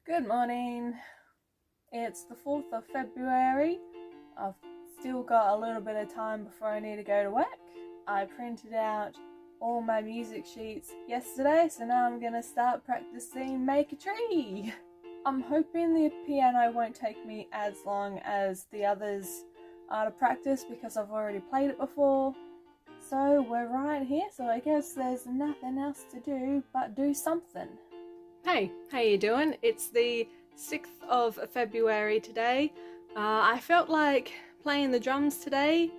Good morning. It's the 4th of February. I've still got a little bit of time before I need to go to work. I printed out all my music sheets yesterday, so now I'm gonna start practicing Make a Tree. I'm hoping the piano won't take me as long as the others are to practice because I've already played it before. So we're right here, so I guess there's nothing else to do but do something. Hey, how you doing? It's the 6th of February today. I felt like playing the drums today.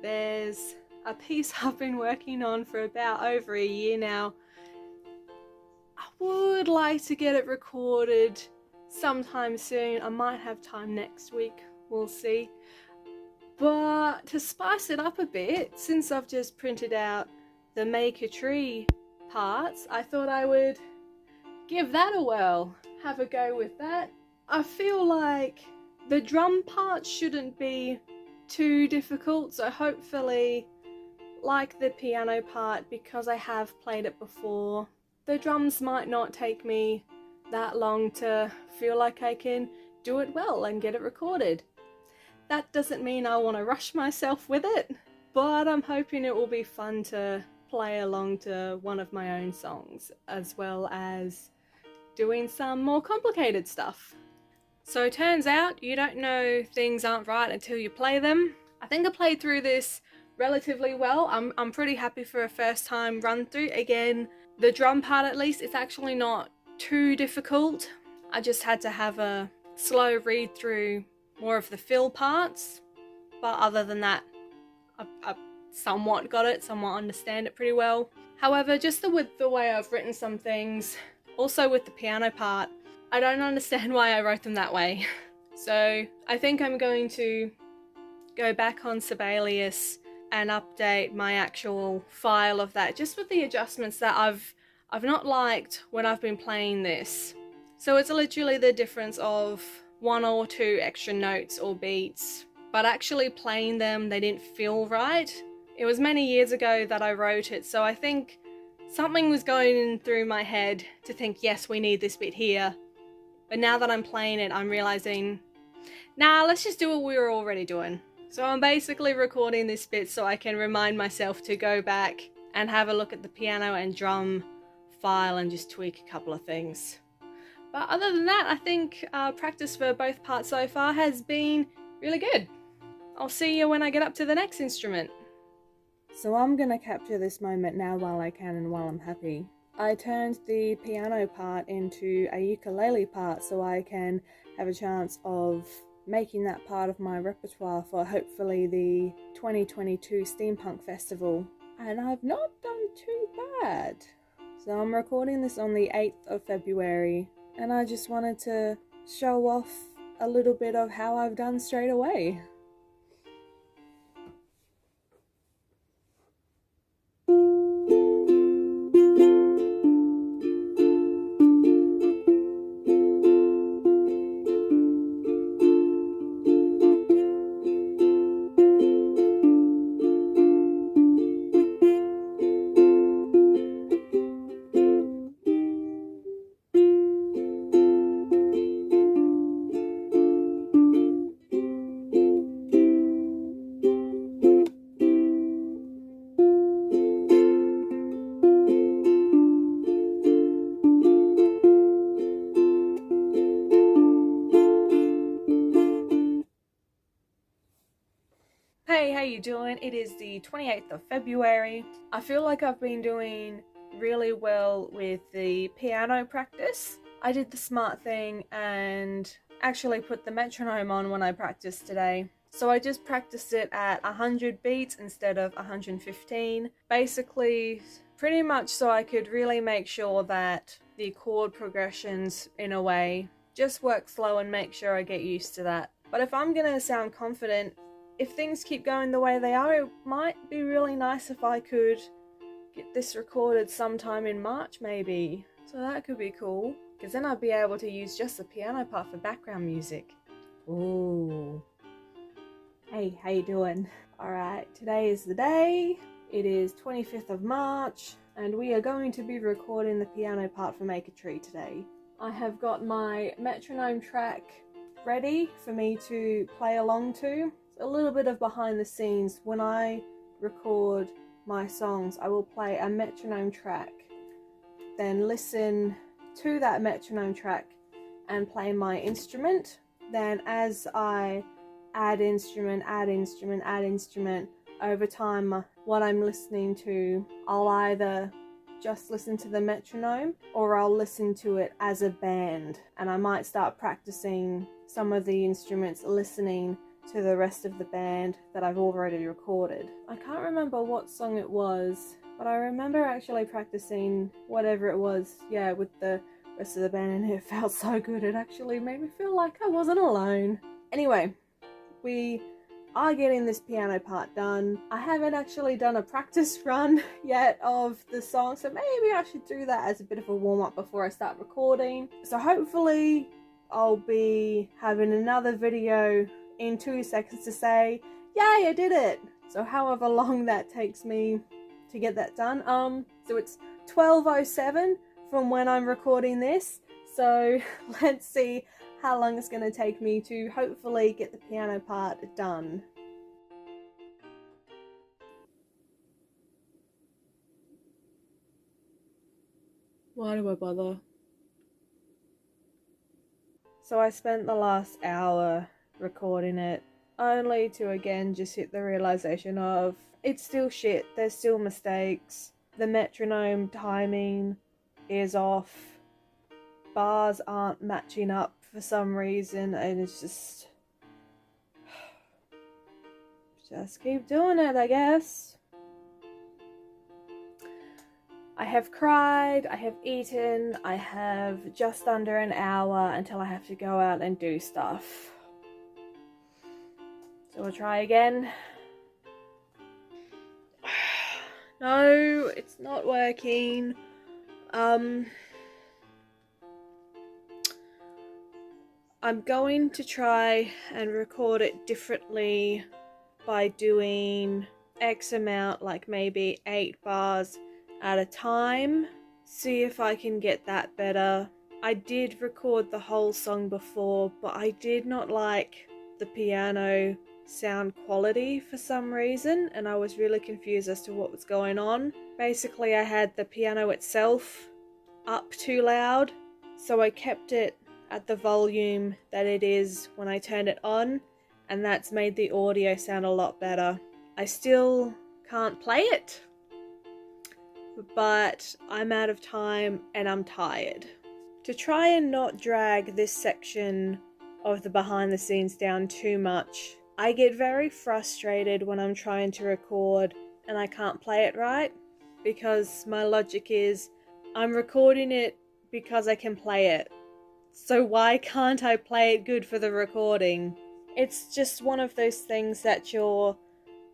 There's a piece I've been working on for about over a year now. I would like to get it recorded sometime soon. I might have time next week, we'll see. But to spice it up a bit, since I've just printed out the Make a Tree parts, I thought I would give that a whirl, have a go with that. I feel like the drum part shouldn't be too difficult, so hopefully, like the piano part, because I have played it before, the drums might not take me that long to feel like I can do it well and get it recorded. That doesn't mean I want to rush myself with it, but I'm hoping it will be fun to play along to one of my own songs, as well as doing some more complicated stuff. So it turns out you don't know things aren't right until you play them. I think I played through this relatively well. I'm pretty happy for a first time run through. Again, the drum part at least, it's actually not too difficult. I just had to have a slow read through more of the fill parts. But other than that, I somewhat got it, somewhat understand it pretty well. However, just with the way I've written some things, also with the piano part, I don't understand why I wrote them that way. So I think I'm going to go back on Sibelius and update my actual file of that, just with the adjustments that I've not liked when I've been playing this. So it's literally the difference of 1 or 2 extra notes or beats, but actually playing them, they didn't feel right. It was many years ago that I wrote it, so I think something was going through my head to think, yes, we need this bit here. But now that I'm playing it, I'm realizing, nah, let's just do what we were already doing. So I'm basically recording this bit so I can remind myself to go back and have a look at the piano and drum file and just tweak a couple of things. But other than that, I think practice for both parts so far has been really good. I'll see you when I get up to the next instrument. So I'm going to capture this moment now while I can and while I'm happy. I turned the piano part into a ukulele part so I can have a chance of making that part of my repertoire for hopefully the 2022 Steampunk Festival. And I've not done too bad. So I'm recording this on the 8th of February and I just wanted to show off a little bit of how I've done straight away. Hey, how you doing? It is the 28th of February. I feel like I've been doing really well with the piano practice. I did the smart thing and actually put the metronome on when I practiced today. So I just practiced it at 100 beats instead of 115. Basically, pretty much so I could really make sure that the chord progressions, in a way, just work slow and make sure I get used to that. But if I'm gonna sound confident, if things keep going the way they are, it might be really nice if I could get this recorded sometime in March maybe. So that could be cool, because then I'd be able to use just the piano part for background music. Ooh. Hey, how you doing? Alright, today is the day. It is 25th of March, and we are going to be recording the piano part for Make a Tree today. I have got my metronome track ready for me to play along to. A little bit of behind the scenes. When I record my songs, I will play a metronome track, then listen to that metronome track and play my instrument. Then as I add instrument over time, what I'm listening to, I'll either just listen to the metronome or I'll listen to it as a band, and I might start practicing some of the instruments listening to the rest of the band that I've already recorded. I can't remember what song it was, but I remember actually practicing whatever it was, with the rest of the band, and it felt so good. It actually made me feel like I wasn't alone. Anyway, we are getting this piano part done. I haven't actually done a practice run yet of the song, so maybe I should do that as a bit of a warm-up before I start recording. So hopefully I'll be having another video in 2 seconds to say, yay, I did it! So however long that takes me to get that done. So it's 12:07 from when I'm recording this, so let's see how long it's going to take me to hopefully get the piano part done. Why do I bother? So I spent the last hour recording it, only to again just hit the realization of it's still shit, there's still mistakes, the metronome timing is off, bars aren't matching up for some reason, and it's just keep doing it, I guess. I have cried, I have eaten, I have just under an hour until I have to go out and do stuff. So we'll try again. No, it's not working. I'm going to try and record it differently by doing X amount, like maybe 8 bars at a time. See if I can get that better. I did record the whole song before, but I did not like the piano sound quality for some reason, and I was really confused as to what was going on. Basically, I had the piano itself up too loud, so I kept it at the volume that it is when I turn it on, and that's made the audio sound a lot better. I still can't play it, but I'm out of time and I'm tired. To try and not drag this section of the behind the scenes down too much, I get very frustrated when I'm trying to record and I can't play it right, because my logic is I'm recording it because I can play it. So why can't I play it good for the recording? It's just one of those things that you're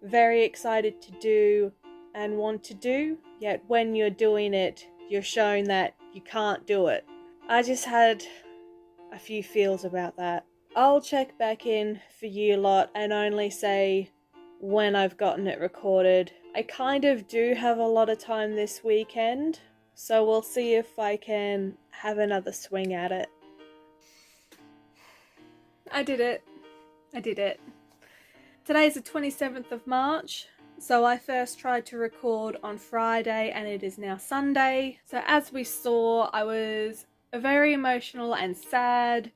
very excited to do and want to do, yet when you're doing it, you're shown that you can't do it. I just had a few feels about that. I'll check back in for you lot and only say when I've gotten it recorded. I kind of do have a lot of time this weekend, so we'll see if I can have another swing at it. I did it. Today's the 27th of March, so I first tried to record on Friday and it is now Sunday. So as we saw, I was very emotional and sad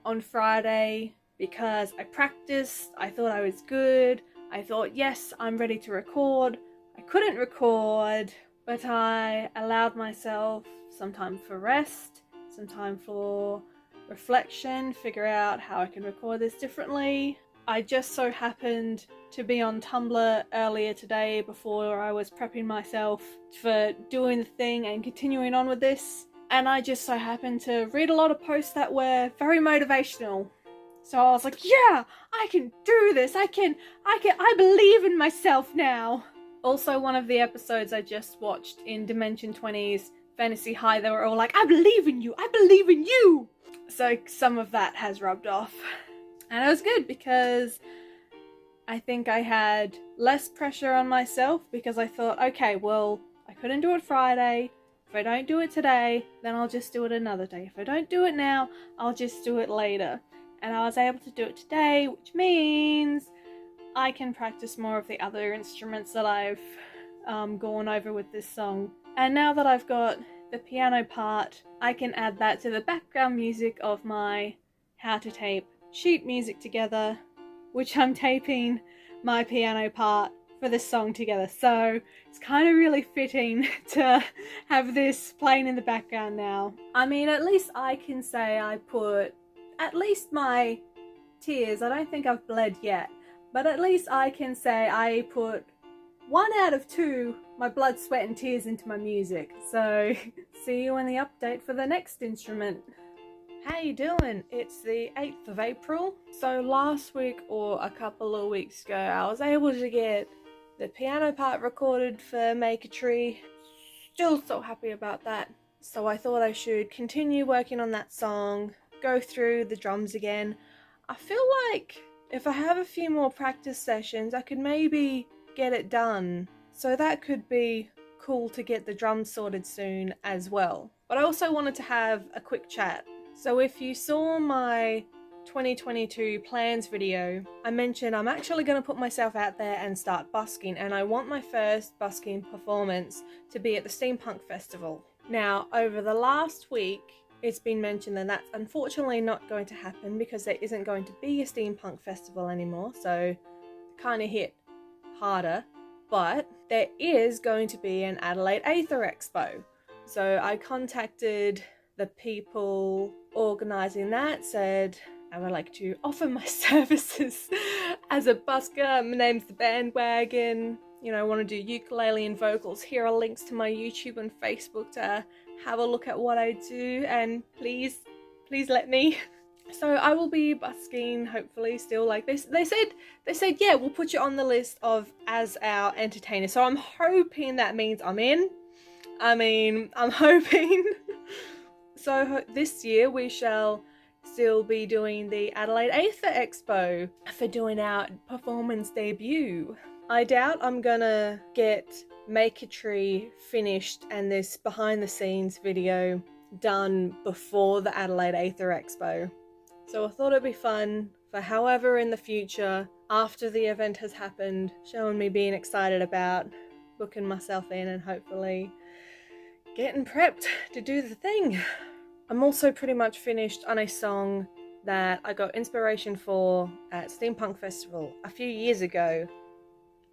on Friday because I practiced, I thought I was good, I thought yes, I'm ready to record. I couldn't record, but I allowed myself some time for rest, some time for reflection, figure out how I can record this differently. I just so happened to be on Tumblr earlier today before I was prepping myself for doing the thing and continuing on with this, and I just so happened to read a lot of posts that were very motivational. So I was like, yeah, I can do this, I believe in myself now. Also, one of the episodes I just watched in Dimension 20's Fantasy High, they were all like, I believe in you! So some of that has rubbed off. And it was good because I think I had less pressure on myself because I thought, okay, well, I couldn't do it Friday, If I don't do it today, then I'll just do it another day. If I don't do it now, I'll just do it later. And I was able to do it today, which means I can practice more of the other instruments that I've gone over with this song. And now that I've got the piano part, I can add that to the background music of my how to tape sheet music together, which I'm taping my piano part for this song together. So it's kind of really fitting to have this playing in the background now. I mean, at least I can say I put at least my tears. I don't think I've bled yet, but at least I can say I put 1 out of 2 my blood, sweat and tears into my music. So see you in the update for the next instrument. How you doing? It's the 8th of April. So last week or a couple of weeks ago, I was able to get the piano part recorded for Make a Tree. Still so happy about that. So I thought I should continue working on that song, go through the drums again. I feel like if I have a few more practice sessions, I could maybe get it done. So that could be cool to get the drums sorted soon as well. But I also wanted to have a quick chat. So if you saw my 2022 plans video, I mentioned I'm actually going to put myself out there and start busking, and I want my first busking performance to be at the Steampunk Festival. Now, over the last week, it's been mentioned that that's unfortunately not going to happen because there isn't going to be a Steampunk Festival anymore, so kind of hit harder. But there is going to be an Adelaide Aether Expo. So I contacted the people organising that, said I would like to offer my services as a busker. My name's the Band Wagon. You know, I want to do ukulele and vocals. Here are links to my YouTube and Facebook to have a look at what I do, and please let me. So I will be busking, hopefully, still like this. They said, yeah, we'll put you on the list of as our entertainer. So I'm hoping that means I'm in. I'm hoping. So this year we shall still be doing the Adelaide Aether Expo for doing our performance debut. I doubt I'm gonna get Make a Tree finished and this behind the scenes video done before the Adelaide Aether Expo. So I thought it'd be fun for however in the future, after the event has happened, showing me being excited about booking myself in and hopefully getting prepped to do the thing. I'm also pretty much finished on a song that I got inspiration for at Steampunk Festival a few years ago,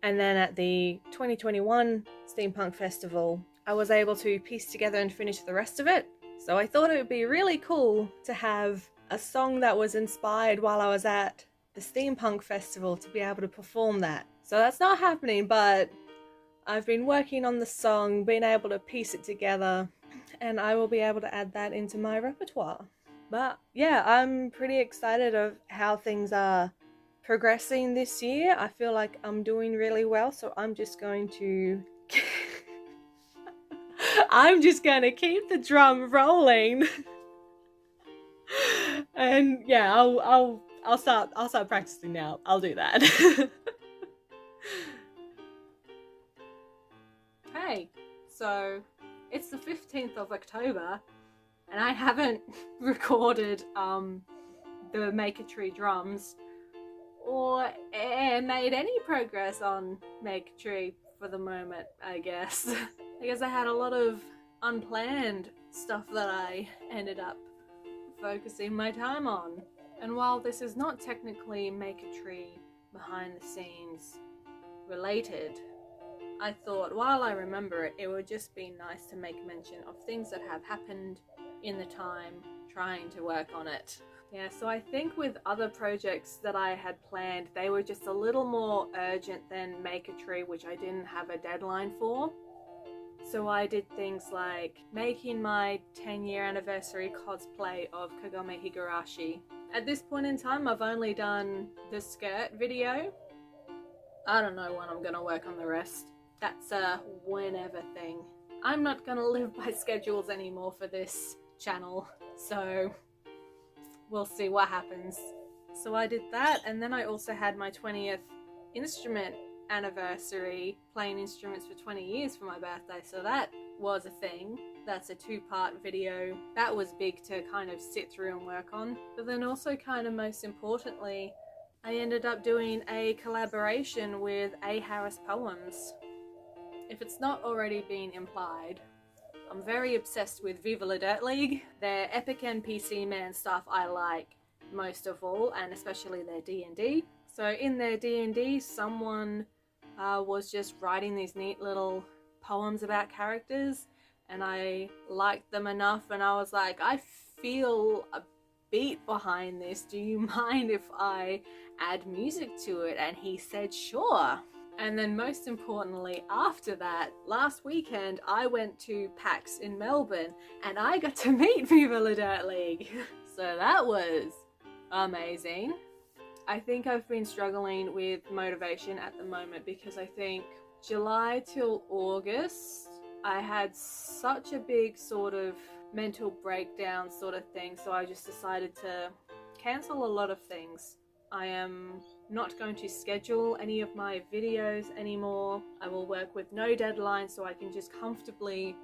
and then at the 2021 Steampunk Festival I was able to piece together and finish the rest of it. So I thought it would be really cool to have a song that was inspired while I was at the Steampunk Festival to be able to perform that. So that's not happening, but I've been working on the song, being able to piece it together, and I will be able to add that into my repertoire. But yeah, I'm pretty excited of how things are progressing this year. I feel like I'm doing really well, so I'm just going to keep the drum rolling. And yeah, I'll start practicing now. I'll do that. Hey, so it's the 15th of October and I haven't recorded the Make a Tree drums or made any progress on Make a Tree for the moment, I guess. Because I had a lot of unplanned stuff that I ended up focusing my time on. And while this is not technically Make a Tree behind the scenes related, I thought while I remember it, it would just be nice to make mention of things that have happened in the time trying to work on it. Yeah, so I think with other projects that I had planned, they were just a little more urgent than Make a Tree, which I didn't have a deadline for. So I did things like making my 10-year anniversary cosplay of Kagome Higurashi. At this point in time, I've only done the skirt video. I don't know when I'm gonna work on the rest. That's a whenever thing. I'm not gonna live by schedules anymore for this channel, so we'll see what happens. So I did that, and then I also had my 20th instrument anniversary playing instruments for 20 years for my birthday, so that was a thing. That's a 2-part video. That was big to kind of sit through and work on. But then also kind of most importantly, I ended up doing a collaboration with A. Harris Poems. If it's not already been implied, I'm very obsessed with Viva La Dirt League. Their epic NPC man stuff I like most of all, and especially their D&D. So in their D&D, someone was just writing these neat little poems about characters, and I liked them enough, and I was like, I feel a beat behind this. Do you mind if I add music to it? And he said, sure. And then most importantly, after that, last weekend, I went to PAX in Melbourne and I got to meet Viva La Dirt League. So that was amazing. I think I've been struggling with motivation at the moment because I think July till August, I had such a big sort of mental breakdown sort of thing. So I just decided to cancel a lot of things. I am not going to schedule any of my videos anymore. I will work with no deadline so I can just comfortably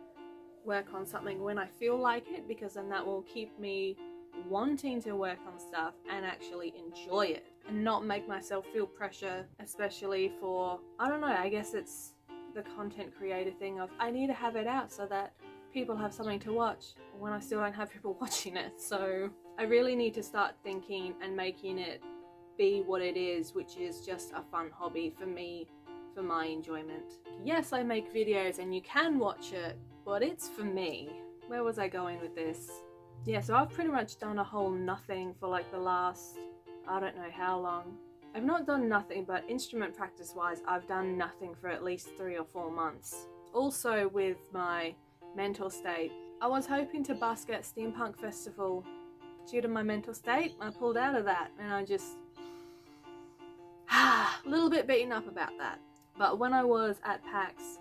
work on something when I feel like it, because then that will keep me wanting to work on stuff and actually enjoy it and not make myself feel pressure, especially for, I don't know, I guess it's the content creator thing of I need to have it out so that people have something to watch when I still don't have people watching it. So I really need to start thinking and making it be what it is, which is just a fun hobby for me, for my enjoyment. Yes, I make videos and you can watch it, but it's for me. Where was I going with this? Yeah, so I've pretty much done a whole nothing for like the last, I don't know how long. I've not done nothing, but instrument practice wise, I've done nothing for at least 3 or 4 months. Also with my mental state, I was hoping to busk at Steampunk Festival. Due to my mental state, I pulled out of that and I just a little bit beaten up about that. But when I was at PAX,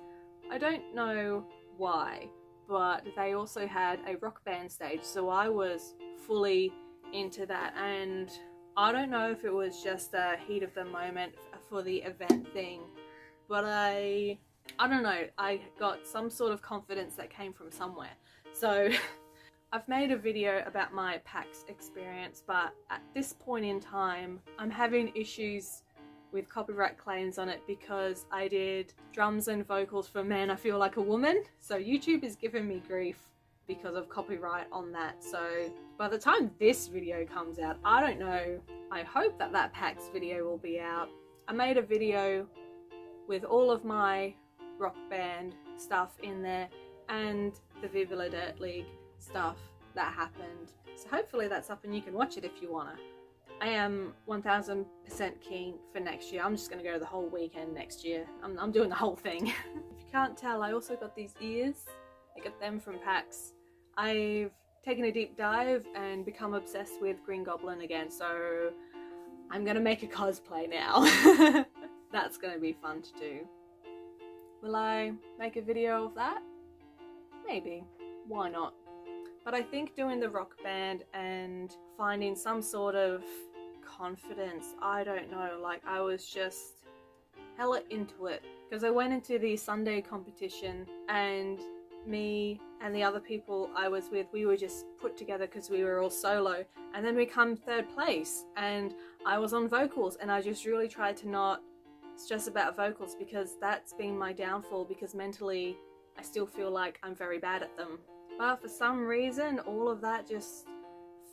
I don't know why, but they also had a rock band stage, so I was fully into that, and I don't know if it was just a heat of the moment for the event thing, but I don't know, I got some sort of confidence that came from somewhere. So I've made a video about my PAX experience, but at this point in time, I'm having issues with copyright claims on it because I did drums and vocals for Man I Feel Like a Woman. So YouTube is giving me grief because of copyright on that. So by the time this video comes out, I don't know. I hope that that PAX video will be out. I made a video with all of my rock band stuff in there and the Viva La Dirt League stuff that happened. So hopefully that's up and you can watch it if you wanna. I am 1000% keen for next year. I'm just going to go the whole weekend next year. I'm doing the whole thing. If you can't tell, I also got these ears. I got them from PAX. I've taken a deep dive and become obsessed with Green Goblin again, so I'm going to make a cosplay now. That's going to be fun to do. Will I make a video of that? Maybe. Why not? But I think doing the rock band and finding some sort of confidence, I don't know, like I was just hella into it. Because I went into the Sunday competition and me and the other people I was with, we were just put together because we were all solo. And then we come 3rd place and I was on vocals, and I just really tried to not stress about vocals because that's been my downfall, because mentally I still feel like I'm very bad at them. But for some reason, all of that just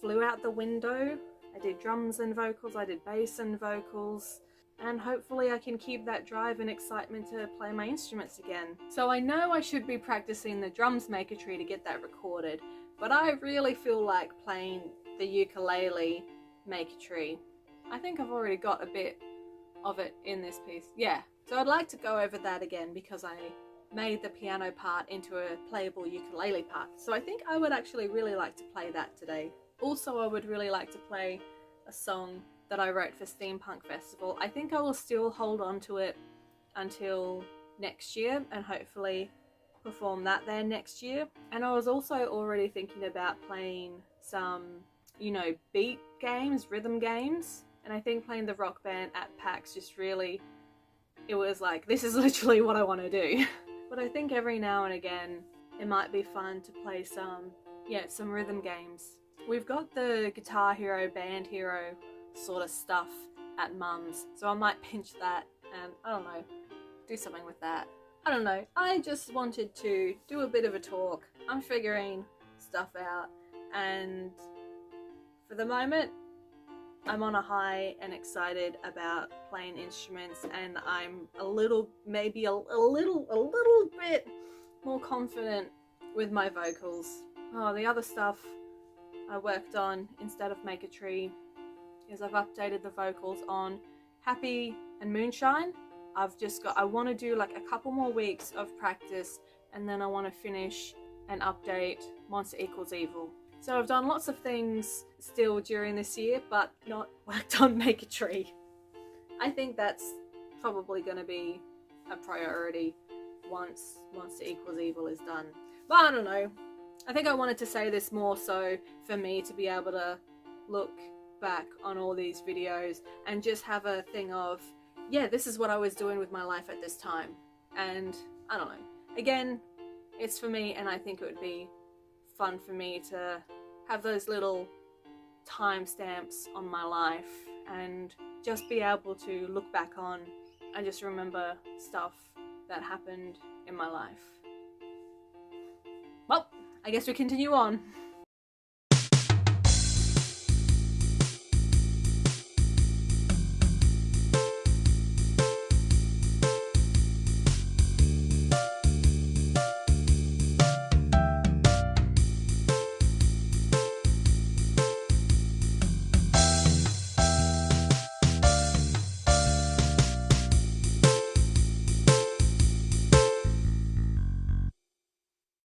flew out the window. I did drums and vocals, I did bass and vocals, and hopefully I can keep that drive and excitement to play my instruments again. So I know I should be practicing the drums maker tree to get that recorded, but I really feel like playing the ukulele maker tree. I think I've already got a bit of it in this piece. Yeah, so I'd like to go over that again because I made the piano part into a playable ukulele part. So I think I would actually really like to play that today. Also, I would really like to play a song that I wrote for Steampunk Festival. I think I will still hold on to it until next year and hopefully perform that there next year. And I was also already thinking about playing some, you know, beat games, rhythm games. And I think playing the rock band at PAX just really it was like, this is literally what I want to do. But I think every now and again it might be fun to play some rhythm games. We've got the Guitar Hero, Band Hero sort of stuff at Mum's, so I might pinch that and, I don't know, do something with that. I don't know, I just wanted to do a bit of a talk. I'm figuring stuff out, and for the moment I'm on a high and excited about playing instruments, and I'm maybe a little bit more confident with my vocals. Oh, the other stuff I worked on instead of Make a Tree is I've updated the vocals on Happy and Moonshine. I want to do like a couple more weeks of practice, and then I want to finish and update Monster Equals Evil. So I've done lots of things still during this year, but not worked on Make a Tree. I think that's probably going to be a priority once Monster Equals Evil is done. But I don't know. I think I wanted to say this more so for me to be able to look back on all these videos and just have a thing of, yeah, this is what I was doing with my life at this time. And I don't know. Again, it's for me, and I think it would be fun for me to have those little timestamps on my life and just be able to look back on and just remember stuff that happened in my life. Well, I guess we continue on.